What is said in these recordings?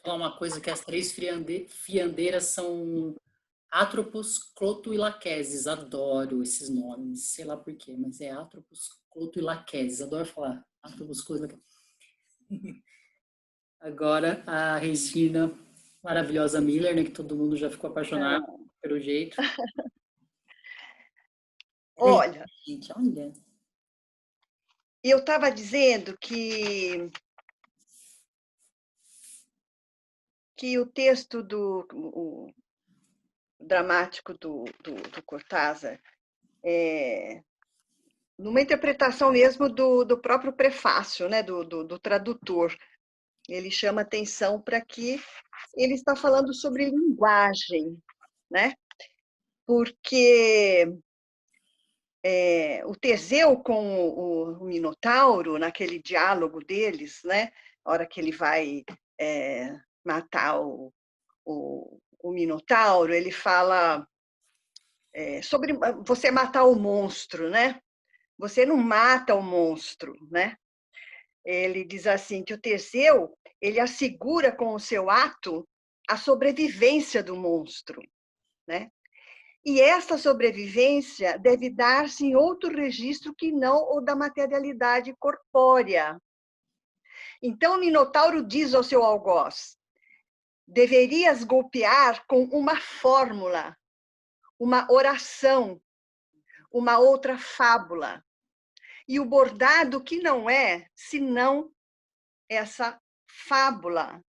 falar uma coisa que as três fiandeiras são Atropos, Cloto e Laquesis. Adoro esses nomes, sei lá por quê, mas é Atropos, Cloto e Laquesis. Adoro falar Atropos, Cloto e Laquesis. Agora a Regina, maravilhosa Miller, né, que todo mundo já ficou apaixonado É. pelo jeito. É isso, Olha, gente, olha. eu estava dizendo que o texto o dramático do Cortázar, numa interpretação mesmo do próprio prefácio, né, do tradutor, ele chama atenção para que ele está falando sobre linguagem, né? Porque o Teseu com o Minotauro, naquele diálogo deles, né? A hora que ele vai matar o Minotauro, ele fala sobre você matar o monstro, né? Você não mata o monstro, né? Ele diz assim que o Teseu, ele assegura com o seu ato a sobrevivência do monstro, né? E essa sobrevivência deve dar-se em outro registro que não o da materialidade corpórea. Então o Minotauro diz ao seu algoz: deverias golpear com uma fórmula, uma oração, uma outra fábula. E o bordado que não é senão essa fábula,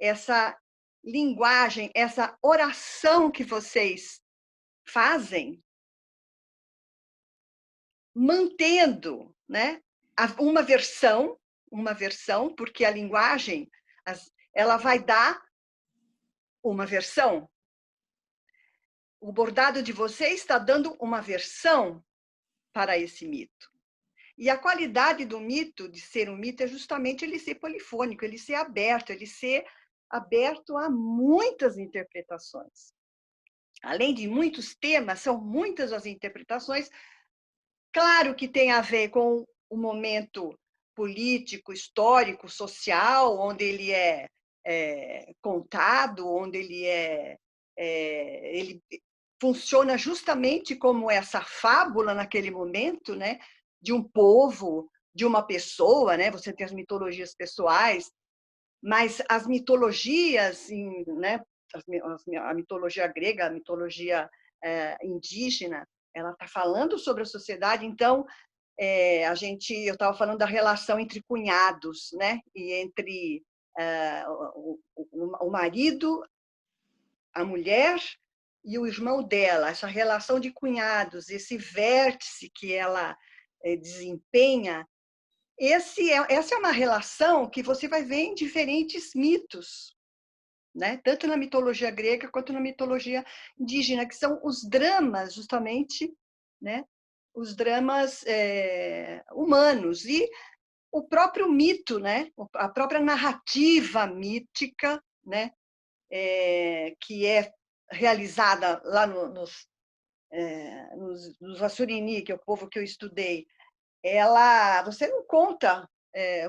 essa linguagem, essa oração que vocês fazem, mantendo, né, uma versão, porque a linguagem ela vai dar uma versão. O bordado de vocês está dando uma versão para esse mito. E a qualidade do mito, de ser um mito, é justamente ele ser polifônico, ele ser aberto a muitas interpretações. Além de muitos temas, são muitas as interpretações. Claro que tem a ver com o momento político, histórico, social, onde ele é contado, onde ele funciona justamente como essa fábula naquele momento, né, de um povo, de uma pessoa, né? Você tem as mitologias pessoais, mas as mitologias, né, a mitologia grega, a mitologia indígena, ela está falando sobre a sociedade. Então, eu estava falando da relação entre cunhados, né, e entre o marido, a mulher e o irmão dela, essa relação de cunhados, esse vértice que ela desempenha. Essa é uma relação que você vai ver em diferentes mitos, né? Tanto na mitologia grega quanto na mitologia indígena, que são os dramas, justamente, né? Os dramas humanos. E o próprio mito, né? A própria narrativa mítica, né? Que é realizada lá nos Assurini, que é o povo que eu estudei, você não conta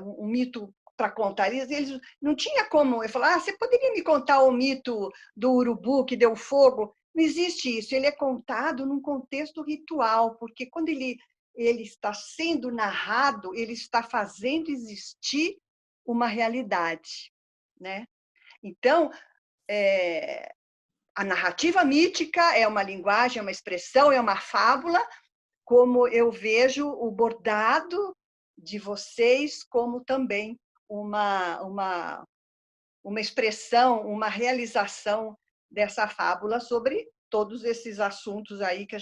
um mito para contar. Eles não tinha como. Eu falava, você poderia me contar o mito do urubu que deu fogo? Não existe isso. Ele é contado num contexto ritual, porque quando ele está sendo narrado, ele está fazendo existir uma realidade, né? Então, a narrativa mítica é uma linguagem, é uma expressão, é uma fábula, como eu vejo o bordado de vocês como também uma expressão, uma realização dessa fábula sobre todos esses assuntos aí que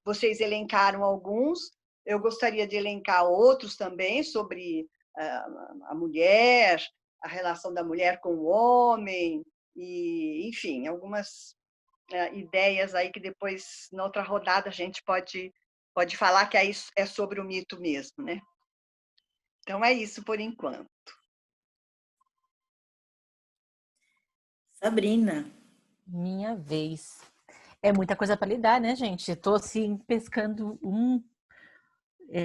vocês elencaram alguns, eu gostaria de elencar outros também sobre a mulher, a relação da mulher com o homem, e, enfim, algumas ideias aí que depois, na outra rodada, a gente pode falar que aí é sobre o mito mesmo, né? Então é isso por enquanto. Sabrina. Minha vez. É muita coisa para lidar, né, gente? Estou assim pescando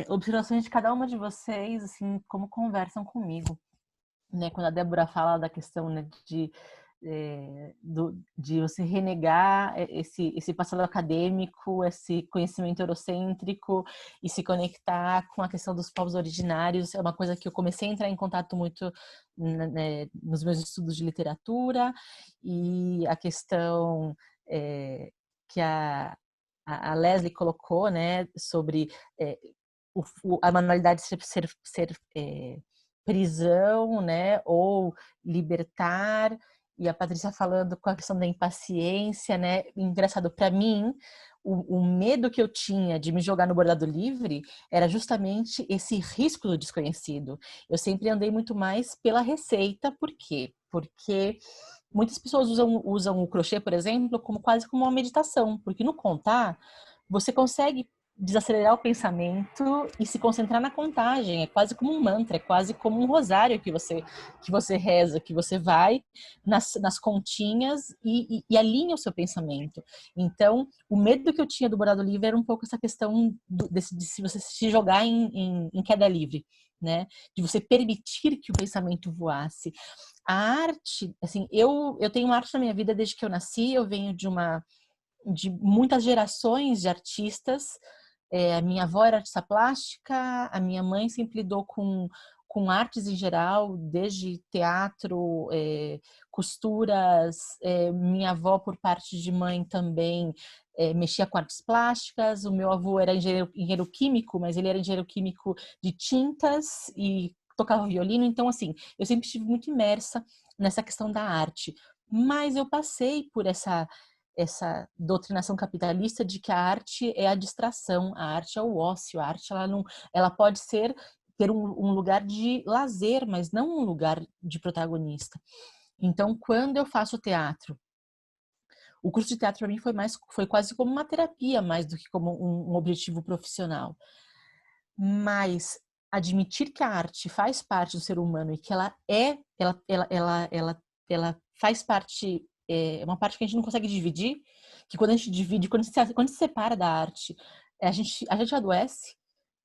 observações de cada uma de vocês, assim, como conversam comigo. né? Quando a Débora fala da questão, né, de você renegar esse passado acadêmico, esse conhecimento eurocêntrico e se conectar com a questão dos povos originários, é uma coisa que eu comecei a entrar em contato muito, né, nos meus estudos de literatura, e a questão que a Leslie colocou, né, sobre a manualidade ser prisão, né, ou libertar, e a Patrícia falando com a questão da impaciência, né, engraçado, para mim, o medo que eu tinha de me jogar no bordado livre era justamente esse risco do desconhecido. Eu sempre andei muito mais pela receita, por quê? Porque muitas pessoas usam o crochê, por exemplo, como quase como uma meditação, porque no contar, você consegue desacelerar o pensamento e se concentrar na contagem. É quase como um mantra, é quase como um rosário que você reza, que você vai nas continhas e alinha o seu pensamento. Então, o medo que eu tinha do bordado livre era um pouco essa questão de se você se jogar em queda livre, né? De você permitir que o pensamento voasse. A arte, assim, eu tenho arte na minha vida desde que eu nasci, eu venho de muitas gerações de artistas. A minha avó era artista plástica, a minha mãe sempre lidou com artes em geral, desde teatro, costuras. Minha avó, por parte de mãe, também mexia com artes plásticas. O meu avô era engenheiro químico, mas ele era engenheiro químico de tintas e tocava violino. Então, assim, eu sempre estive muito imersa nessa questão da arte. Mas eu passei por essa doutrinação capitalista de que a arte é a distração, a arte é o ócio, a arte ela pode ter um lugar de lazer, mas não um lugar de protagonista. Então, quando eu faço teatro, o curso de teatro para mim foi quase como uma terapia, mais do que como um objetivo profissional. Mas admitir que a arte faz parte do ser humano e que ela faz parte, é uma parte que a gente não consegue dividir, que quando a gente divide, quando se separa da arte, a gente adoece,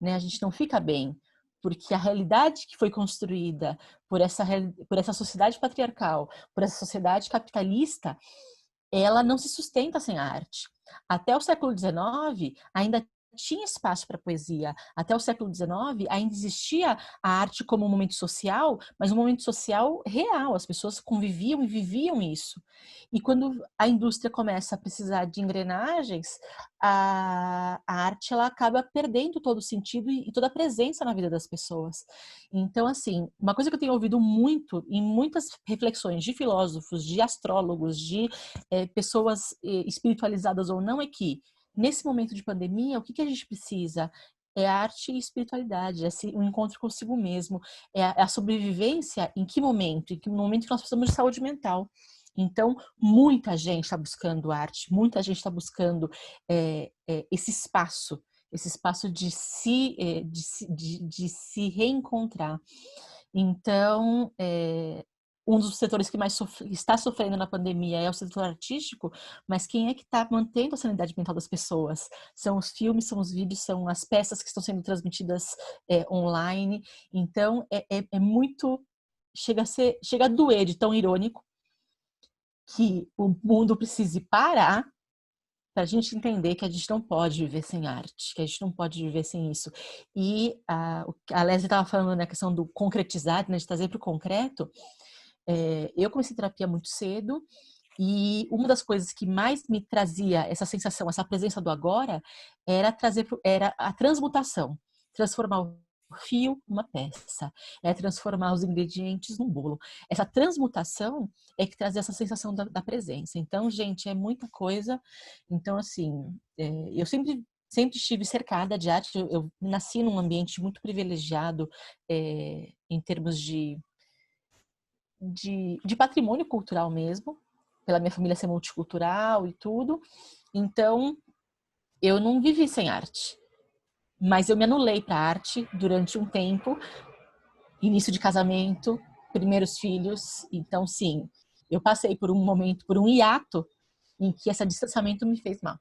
né? A gente não fica bem, porque a realidade que foi construída por essa sociedade patriarcal, por essa sociedade capitalista, ela não se sustenta sem a arte. Até o século XIX, ainda tinha espaço para poesia. Até o século XIX, ainda existia a arte como um momento social, mas um momento social real. As pessoas conviviam e viviam isso. E quando a indústria começa a precisar de engrenagens, a arte ela acaba perdendo todo o sentido e toda a presença na vida das pessoas. Então, assim, uma coisa que eu tenho ouvido muito em muitas reflexões de filósofos, de astrólogos, de pessoas espiritualizadas ou não, é que nesse momento de pandemia, o que a gente precisa? É arte e espiritualidade, é um encontro consigo mesmo, é a sobrevivência. Em que momento? Em que momento que nós precisamos de saúde mental. Então, muita gente está buscando arte, muita gente está buscando esse espaço de se reencontrar. Então, um dos setores que mais está sofrendo na pandemia é o setor artístico, mas quem é que está mantendo a sanidade mental das pessoas? São os filmes, são os vídeos, são as peças que estão sendo transmitidas online. Então, é muito... Chega a doer de tão irônico que o mundo precise parar para a gente entender que a gente não pode viver sem arte, que a gente não pode viver sem isso. E a Leslie estava falando na questão do concretizar, né, de trazer para o concreto. Eu comecei terapia muito cedo e uma das coisas que mais me trazia essa sensação, essa presença do agora, era a transmutação, transformar o fio numa peça, transformar os ingredientes num bolo. Essa transmutação é que traz essa sensação da presença. Então, gente, é muita coisa. Então, assim, eu sempre estive cercada de arte. Eu nasci num ambiente muito privilegiado em termos de patrimônio cultural mesmo, pela minha família ser multicultural e tudo. Então, eu não vivi sem arte. Mas eu me anulei para a arte durante um tempo, início de casamento, primeiros filhos. Então, sim, eu passei por um momento, por um hiato, em que esse distanciamento me fez mal.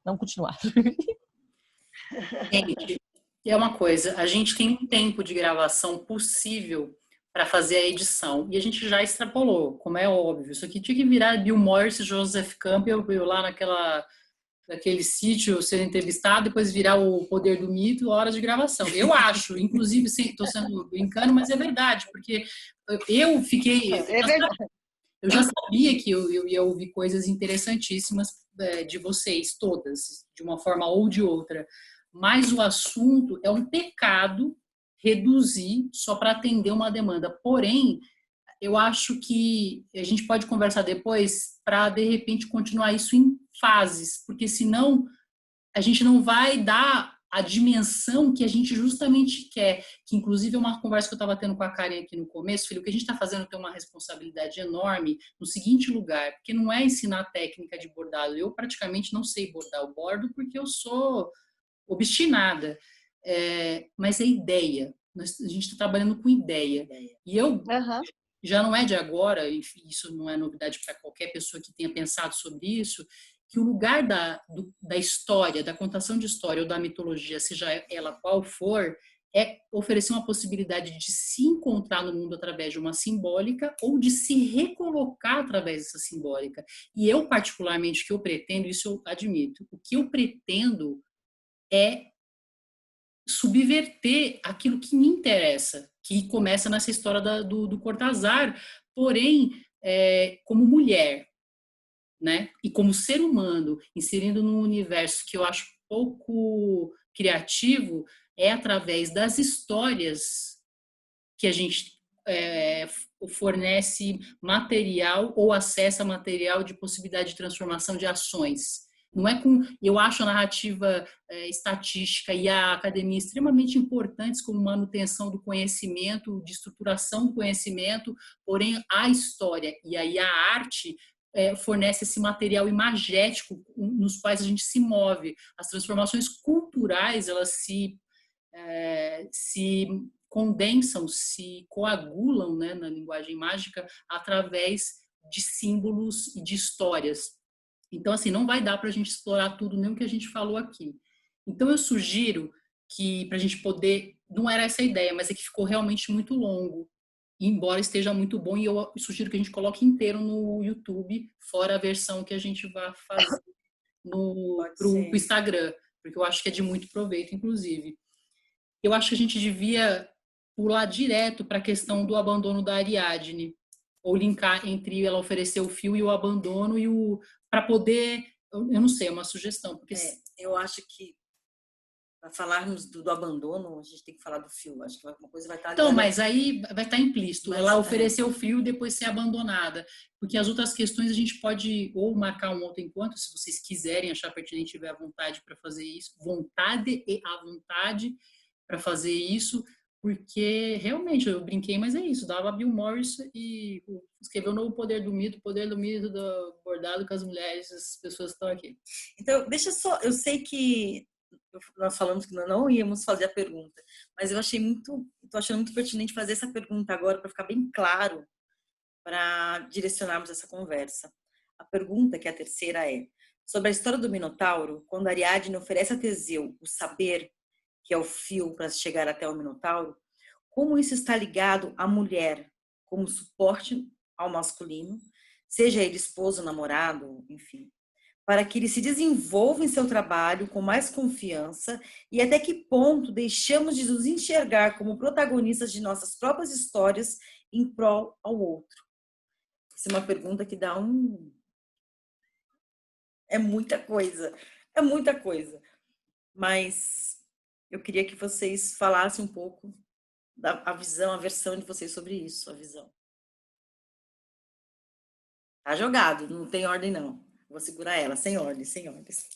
Não continuar. Gente, é uma coisa, a gente tem um tempo de gravação possível para fazer a edição. E a gente já extrapolou, como é óbvio. Isso aqui tinha que virar Bill Morris e Joseph Campbell, eu lá naquele sítio ser entrevistado, depois virar o Poder do Mito, horas de gravação. Eu acho, inclusive, estou sendo brincando, mas é verdade, porque eu fiquei... É verdade. Eu já sabia que eu ia ouvir coisas interessantíssimas de vocês, todas, de uma forma ou de outra. Mas o assunto é um pecado reduzir só para atender uma demanda. Porém, eu acho que a gente pode conversar depois para, de repente, continuar isso em fases, porque senão a gente não vai dar a dimensão que a gente justamente quer, que inclusive é uma conversa que eu estava tendo com a Karen aqui no começo, filho, o que a gente está fazendo tem uma responsabilidade enorme no seguinte lugar, porque não é ensinar técnica de bordado, eu praticamente não sei bordar o bordo porque eu sou obstinada, mas é ideia, a gente está trabalhando com ideia, e eu já não é de agora, enfim, isso não é novidade para qualquer pessoa que tenha pensado sobre isso, que o lugar da história, da contação de história ou da mitologia, seja ela qual for, é oferecer uma possibilidade de se encontrar no mundo através de uma simbólica ou de se recolocar através dessa simbólica. E eu, particularmente, o que eu pretendo, isso eu admito, o que eu pretendo é subverter aquilo que me interessa, que começa nessa história do Cortázar, porém, como mulher, né? E como ser humano, inserindo num universo que eu acho pouco criativo, é através das histórias que a gente fornece material ou acessa material de possibilidade de transformação de ações. Não é com, eu acho a narrativa estatística e a academia extremamente importantes como manutenção do conhecimento, de estruturação do conhecimento, porém a história e aí a arte fornece esse material imagético nos quais a gente se move. As transformações culturais, elas se condensam, se coagulam, né, na linguagem mágica através de símbolos e de histórias. Então, assim, não vai dar para a gente explorar tudo, nem o que a gente falou aqui. Então, eu sugiro que, para a gente poder... Não era essa a ideia, mas é que ficou realmente muito longo, embora esteja muito bom, e eu sugiro que a gente coloque inteiro no YouTube, fora a versão que a gente vai fazer pro Instagram, porque eu acho que é de muito proveito, inclusive. Eu acho que a gente devia pular direto para a questão do abandono da Ariadne, ou linkar entre ela oferecer o fio e o abandono, para poder, eu não sei, é uma sugestão. Porque eu acho que para falarmos do abandono, a gente tem que falar do fio. Acho que uma coisa vai estar... Então, mas aí vai estar implícito. Mas, ela ofereceu o fio e depois ser abandonada. Porque as outras questões a gente pode ou marcar um outro encontro, se vocês quiserem achar pertinente, tiver a vontade para fazer isso. Vontade e a vontade para fazer isso. Porque realmente, eu brinquei, mas é isso. Dava Bill Morris e escreveu o novo Poder do Mito do bordado com as mulheres, as pessoas que estão aqui. Então, deixa só... Eu sei que nós falamos que não íamos fazer a pergunta, mas eu estou achando muito pertinente fazer essa pergunta agora para ficar bem claro, para direcionarmos essa conversa. A pergunta, que é a terceira, é sobre a história do Minotauro, quando Ariadne oferece a Teseu o saber, que é o fio para chegar até o Minotauro, como isso está ligado à mulher como suporte ao masculino, seja ele esposo, namorado, enfim, para que ele se desenvolva em seu trabalho com mais confiança e até que ponto deixamos de nos enxergar como protagonistas de nossas próprias histórias em prol ao outro? Essa é uma pergunta que dá É muita coisa, mas eu queria que vocês falassem um pouco da visão, a versão de vocês sobre isso, a visão. Tá jogado, não tem ordem não. Vou segurar ela, sem ordem, sem ordens.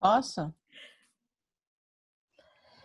Posso?